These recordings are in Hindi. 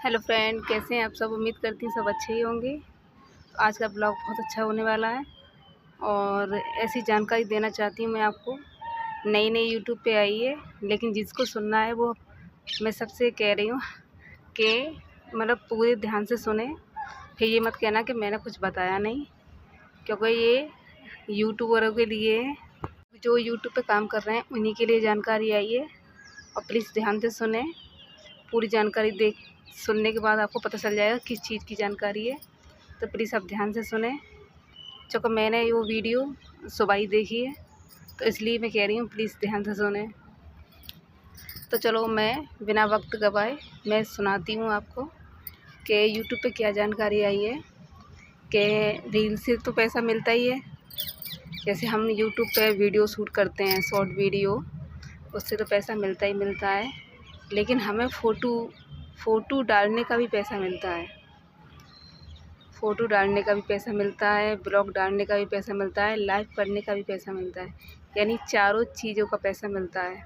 हेलो फ्रेंड, कैसे हैं आप सब। उम्मीद करती हूँ सब अच्छे ही होंगे। आज का ब्लॉग बहुत अच्छा होने वाला है और ऐसी जानकारी देना चाहती हूँ मैं आपको। नई नई यूट्यूब पे आई है, लेकिन जिसको सुनना है वो मैं सबसे कह रही हूँ कि मतलब पूरे ध्यान से सुने। फिर ये मत कहना कि मैंने कुछ बताया नहीं, क्योंकि ये यूट्यूबरों के लिए है, जो यूट्यूब पे काम कर रहे हैं उन्हीं के लिए जानकारी आई है। और प्लीज़ ध्यान से सुने, पूरी जानकारी सुनने के बाद आपको पता चल जाएगा किस चीज़ की जानकारी है। तो प्लीज़ आप ध्यान से सुने, क्योंकि मैंने वो वीडियो सुबह ही देखी है, तो इसलिए मैं कह रही हूँ प्लीज़ ध्यान से सुने। तो चलो मैं बिना वक्त गवाए मैं सुनाती हूँ आपको कि यूट्यूब पे क्या जानकारी आई है। कि रील से तो पैसा मिलता ही है, जैसे हम यूट्यूब पे वीडियो शूट करते हैं शॉर्ट वीडियो, उससे तो पैसा मिलता ही मिलता है। लेकिन हमें फ़ोटो डालने का भी पैसा मिलता है। फ़ोटो डालने का भी पैसा मिलता है, ब्लॉग डालने का भी पैसा मिलता है, लाइव करने का भी पैसा मिलता है, यानी चारों चीज़ों का पैसा मिलता है।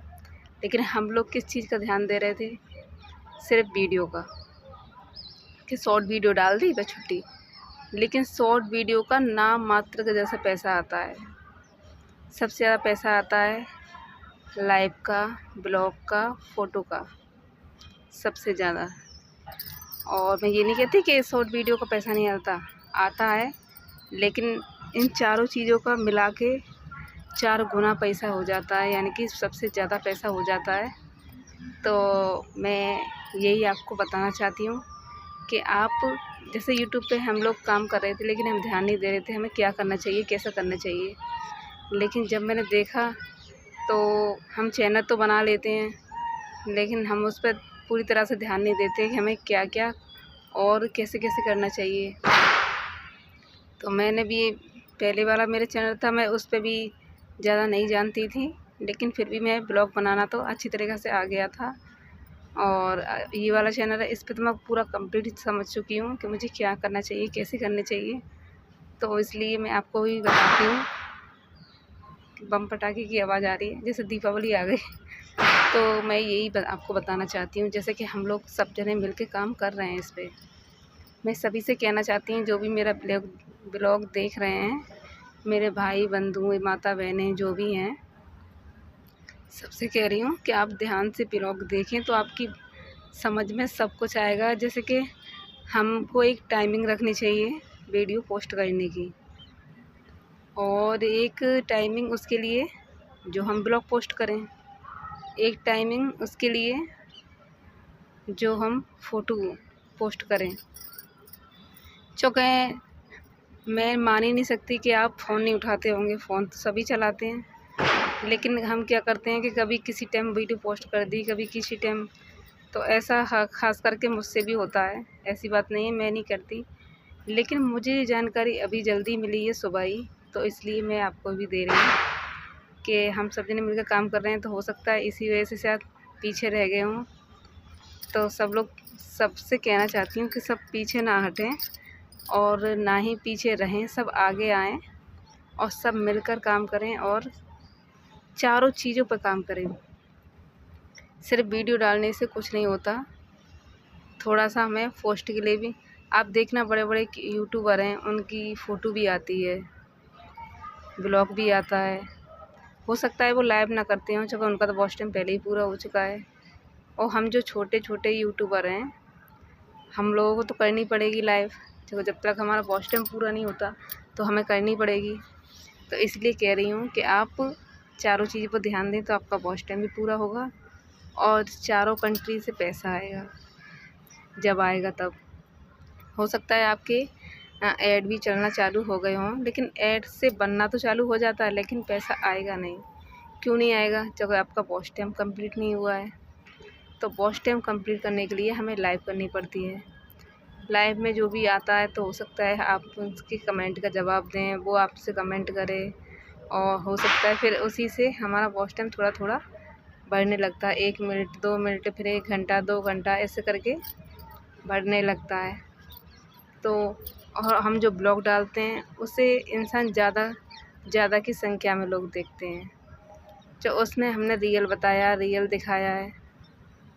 लेकिन हम लोग किस चीज़ का ध्यान दे रहे थे, सिर्फ वीडियो का, कि शॉर्ट वीडियो डाल दी बस छुट्टी। लेकिन शॉर्ट वीडियो का नाम मात्र का जैसा पैसा आता है। सबसे ज़्यादा पैसा आता है लाइव का, ब्लॉग का, फ़ोटो का, सबसे ज़्यादा। और मैं ये नहीं कहती कि शॉर्ट वीडियो का पैसा नहीं आता है, लेकिन इन चारों चीज़ों का मिला के 4 गुना पैसा हो जाता है, यानी कि सबसे ज़्यादा पैसा हो जाता है। तो मैं यही आपको बताना चाहती हूँ कि आप जैसे यूट्यूब पे हम लोग काम कर रहे थे, लेकिन हम ध्यान नहीं दे रहे थे हमें क्या करना चाहिए, कैसा करना चाहिए। लेकिन जब मैंने देखा तो हम चैनल तो बना लेते हैं, लेकिन हम उस पर पूरी तरह से ध्यान नहीं देते कि हमें क्या क्या और कैसे कैसे करना चाहिए। तो मैंने भी पहले वाला मेरा चैनल था, मैं उस पर भी ज़्यादा नहीं जानती थी, लेकिन फिर भी मैं ब्लॉग बनाना तो अच्छी तरीक़े से आ गया था। और ये वाला चैनल है, इस पर तो मैं पूरा कंप्लीट समझ चुकी हूँ कि मुझे क्या करना चाहिए, कैसे करने चाहिए। तो इसलिए मैं आपको भी बताती हूँ कि बम पटाखे की आवाज़ आ रही है, जैसे दीपावली आ गई। तो मैं यही आपको बताना चाहती हूँ, जैसे कि हम लोग सब जने मिल के काम कर रहे हैं इस पर। मैं सभी से कहना चाहती हूँ, जो भी मेरा ब्लॉग देख रहे हैं, मेरे भाई बंधु माता बहनें जो भी हैं, सबसे कह रही हूँ कि आप ध्यान से ब्लॉग देखें तो आपकी समझ में सब कुछ आएगा। जैसे कि हमको एक टाइमिंग रखनी चाहिए वीडियो पोस्ट करने की, और एक टाइमिंग उसके लिए जो हम ब्लॉग पोस्ट करें, एक टाइमिंग उसके लिए जो हम फ़ोटो पोस्ट करें। चूँकि मैं मान ही नहीं सकती कि आप फ़ोन नहीं उठाते होंगे, फ़ोन तो सभी चलाते हैं, लेकिन हम क्या करते हैं कि कभी किसी टाइम वीडियो पोस्ट कर दी, कभी किसी टाइम। तो ऐसा ख़ास करके मुझसे भी होता है, ऐसी बात नहीं है मैं नहीं करती। लेकिन मुझे जानकारी अभी जल्दी मिली है सुबह ही, तो इसलिए मैं आपको भी दे रही हूँ कि हम सब जने मिलकर काम कर रहे हैं। तो हो सकता है इसी वजह से शायद पीछे रह गए हों। तो सबसे कहना चाहती हूँ कि सब पीछे ना हटें और ना ही पीछे रहें, सब आगे आएँ और सब मिलकर काम करें और चारों चीज़ों पर काम करें। सिर्फ वीडियो डालने से कुछ नहीं होता, थोड़ा सा हमें पोस्ट के लिए भी। आप देखना बड़े बड़े यूट्यूबर हैं, उनकी फ़ोटो भी आती है, ब्लॉग भी आता है। हो सकता है वो लाइव ना करते हों, जब उनका तो वॉच टाइम पहले ही पूरा हो चुका है। और हम जो छोटे छोटे यूट्यूबर हैं, हम लोगों को तो करनी पड़ेगी लाइव, जब तक हमारा वॉच टाइम पूरा नहीं होता तो हमें करनी पड़ेगी। तो इसलिए कह रही हूँ कि आप चारों चीज़ों पर ध्यान दें तो आपका वॉच टाइम भी पूरा होगा और चारों कंट्री से पैसा आएगा। जब आएगा तब हो सकता है आपके ऐड भी चलना चालू हो गए हों, लेकिन ऐड से बनना तो चालू हो जाता है, लेकिन पैसा आएगा नहीं। क्यों नहीं आएगा? जब आपका वॉच टाइम कंप्लीट नहीं हुआ है। तो वॉच टाइम कंप्लीट करने के लिए हमें लाइव करनी पड़ती है। लाइव में जो भी आता है तो हो सकता है आप उसके कमेंट का जवाब दें, वो आपसे कमेंट करे, और हो सकता है फिर उसी से हमारा वॉच टाइम थोड़ा थोड़ा बढ़ने लगता है। 1 मिनट, 2 मिनट, फिर 1 घंटा, 2 घंटा, ऐसे करके बढ़ने लगता है। तो और हम जो ब्लॉग डालते हैं उसे इंसान ज़्यादा की संख्या में लोग देखते हैं। जो उसमें हमने रियल बताया, रियल दिखाया है,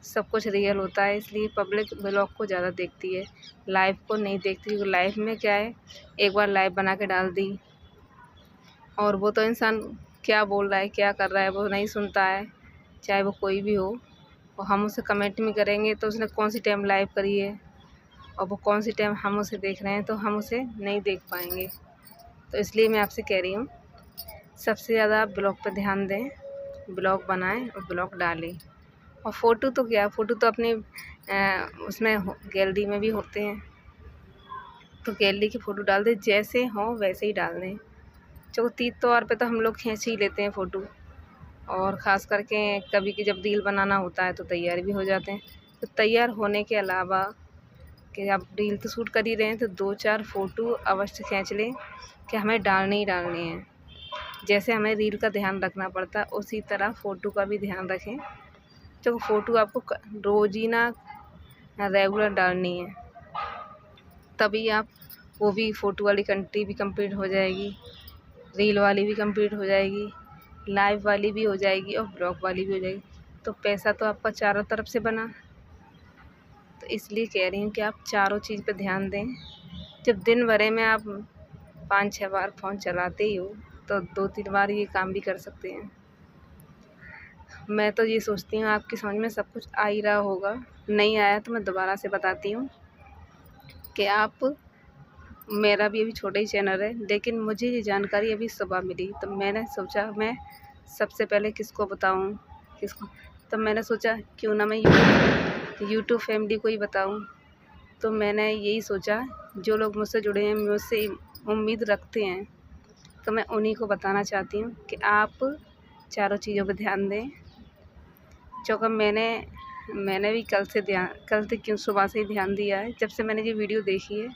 सब कुछ रियल होता है, इसलिए पब्लिक ब्लॉग को ज़्यादा देखती है, लाइव को नहीं देखती। क्योंकि लाइव में क्या है, एक बार लाइव बना के डाल दी और वो तो इंसान क्या बोल रहा है क्या कर रहा है वो नहीं सुनता है, चाहे वो कोई भी हो। और हम उसे कमेंट में करेंगे तो उसने कौन सी टाइम लाइव करी है और वो कौन सी टाइम हम उसे देख रहे हैं, तो हम उसे नहीं देख पाएंगे। तो इसलिए मैं आपसे कह रही हूँ, सबसे ज़्यादा आप ब्लॉग पर ध्यान दें, ब्लॉग बनाएं और ब्लॉग डालें। और फ़ोटो तो क्या, फ़ोटो तो अपनी उसमें गैलरी में भी होते हैं, तो गैलरी की फ़ोटो डाल दें, जैसे हों वैसे ही डाल दें। चलो तीज त्योहार पे तो हम लोग खींच ही लेते हैं फ़ोटो, और ख़ास करके कभी कि जब रील बनाना होता है तो तैयार भी हो जाते हैं। तो तैयार होने के अलावा कि आप रील तो शूट कर ही रहे हैं, तो 2-4 फ़ोटो अवश्य खींच लें कि हमें डालनी ही डालनी है। जैसे हमें रील का ध्यान रखना पड़ता है, उसी तरह फ़ोटो का भी ध्यान रखें। तो फ़ोटो आपको रोज़ाना रेगुलर डालनी है, तभी आप वो भी फ़ोटो वाली कंटेंट भी कंप्लीट हो जाएगी, रील वाली भी कंप्लीट हो जाएगी, लाइव वाली भी हो जाएगी और ब्लॉग वाली भी हो जाएगी। तो पैसा तो आपका चारों तरफ से बना। तो इसलिए कह रही हूँ कि आप चारों चीज़ पे ध्यान दें। जब दिन भर में आप 5-6 बार फ़ोन चलाते ही हो, तो 2-3 बार ये काम भी कर सकते हैं। मैं तो ये सोचती हूँ आपकी समझ में सब कुछ आ ही रहा होगा, नहीं आया तो मैं दोबारा से बताती हूँ कि आप, मेरा भी अभी छोटा ही चैनल है, लेकिन मुझे ये जानकारी अभी सुबह मिली, तो मैंने सोचा मैं सबसे पहले किसको बताऊँ, किसको, तो मैंने सोचा क्यों ना मैं यूट्यूब फैमिली को ही बताऊँ। तो मैंने यही सोचा, जो लोग मुझसे जुड़े हैं, मुझसे उम्मीद रखते हैं, तो मैं उन्हीं को बताना चाहती हूँ कि आप चारों चीज़ों पर ध्यान दें। चूँकि मैंने भी कल से क्यों सुबह से ही ध्यान दिया है, जब से मैंने ये वीडियो देखी है,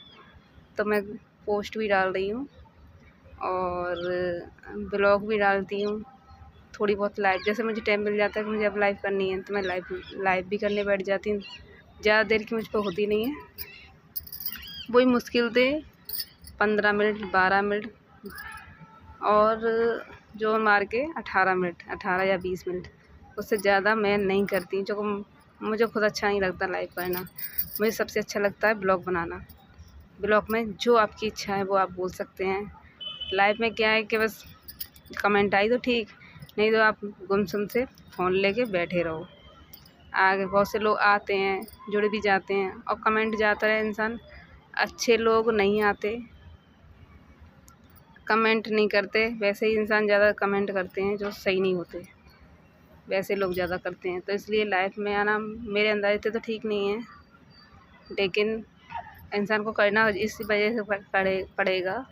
तो मैं पोस्ट भी डाल रही हूँ और ब्लॉग भी डालती हूँ, थोड़ी बहुत लाइव, जैसे मुझे टाइम मिल जाता है कि मुझे अब लाइव करनी है, तो मैं लाइव भी करने बैठ जाती हूँ। ज़्यादा देर की मुझ पर होती नहीं है, वही मुश्किल से 15 मिनट 12 मिनट, और जो मार के 18 या 20 मिनट, उससे ज़्यादा मैं नहीं करती, क्योंकि मुझे खुद अच्छा नहीं लगता लाइव करना। मुझे सबसे अच्छा लगता है ब्लॉग बनाना। ब्लॉग में जो आपकी इच्छा है वो आप बोल सकते हैं। लाइव में क्या है कि बस कमेंट आई तो ठीक, नहीं तो आप गुमसुम से फ़ोन लेके बैठे रहो। आगे बहुत से लोग आते हैं, जुड़ भी जाते हैं और कमेंट जाता है इंसान। अच्छे लोग नहीं आते, कमेंट नहीं करते, वैसे ही इंसान ज़्यादा कमेंट करते हैं जो सही नहीं होते, वैसे लोग ज़्यादा करते हैं। तो इसलिए लाइफ में आना मेरे अंदाज़े से तो ठीक नहीं है, लेकिन इंसान को करना इस वजह से पड़ेगा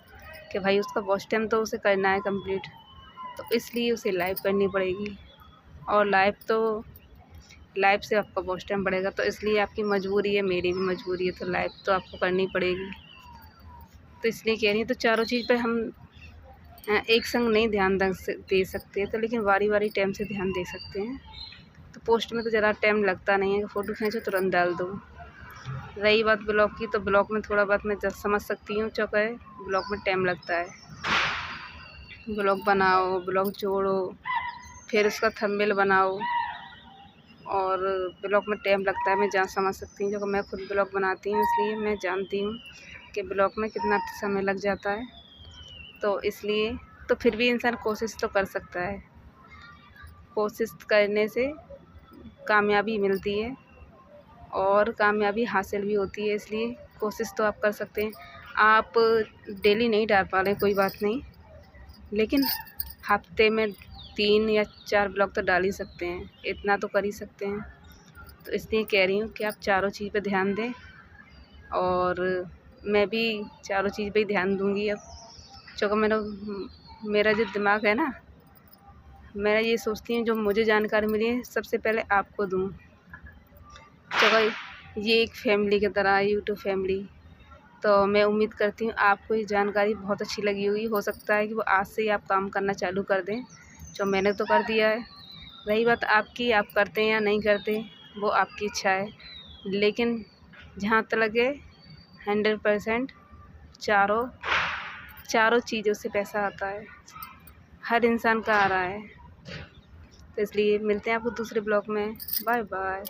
कि भाई उसका वॉच टाइम तो उसे करना है कंप्लीट, तो इसलिए उसे लाइव करनी पड़ेगी। और लाइव से आपका वॉच टाइम बढ़ेगा, तो इसलिए आपकी मजबूरी है, मेरी भी मजबूरी है, तो लाइव तो आपको करनी पड़ेगी। तो इसलिए कह रही हूँ, तो चारों चीज़ पे हम एक संग नहीं ध्यान दे सकते, तो लेकिन वारी टाइम से ध्यान दे सकते हैं। तो पोस्ट में तो ज़रा टाइम लगता नहीं है, फ़ोटो खींचो तुरंत डाल दो। रही बात ब्लॉग की, तो ब्लॉग में थोड़ा बहुत मैं समझ सकती हूँ, चूँकि ब्लॉग में टाइम लगता है। ब्लॉग बनाओ, ब्लॉग जोड़ो, फिर उसका थंबनेल बनाओ, और ब्लॉग में टाइम लगता है, मैं समझ सकती हूँ, क्योंकि मैं खुद ब्लॉग बनाती हूँ, इसलिए मैं जानती हूँ कि ब्लॉग में कितना समय लग जाता है। तो इसलिए तो फिर भी इंसान कोशिश तो कर सकता है, कोशिश करने से कामयाबी मिलती है और कामयाबी हासिल भी होती है, इसलिए कोशिश तो आप कर सकते हैं। आप डेली नहीं डाल पा रहे, कोई बात नहीं, लेकिन हफ्ते में 3 या 4 ब्लॉग तो डाल ही सकते हैं, इतना तो कर ही सकते हैं। तो इसलिए कह रही हूँ कि आप चारों चीज़ पे ध्यान दें, और मैं भी चारों चीज़ पे ही ध्यान दूँगी अब, क्योंकि मेरा जो दिमाग है ना, मैं ये सोचती हूँ जो मुझे जानकारी मिली है सबसे पहले आपको दूँ, क्योंकि ये एक फैमिली की तरह है, यूट्यूब फैमिली। तो मैं उम्मीद करती हूँ आपको ये जानकारी बहुत अच्छी लगी होगी। हो सकता है कि वो आज से ही आप काम करना चालू कर दें, जो मैंने तो कर दिया है। रही बात आपकी, आप करते हैं या नहीं करते, वो आपकी इच्छा है, लेकिन जहाँ तक है 100% चारों चीज़ों से पैसा आता है, हर इंसान का आ रहा है। तो इसलिए मिलते हैं आपको दूसरे ब्लॉग में। Bye bye.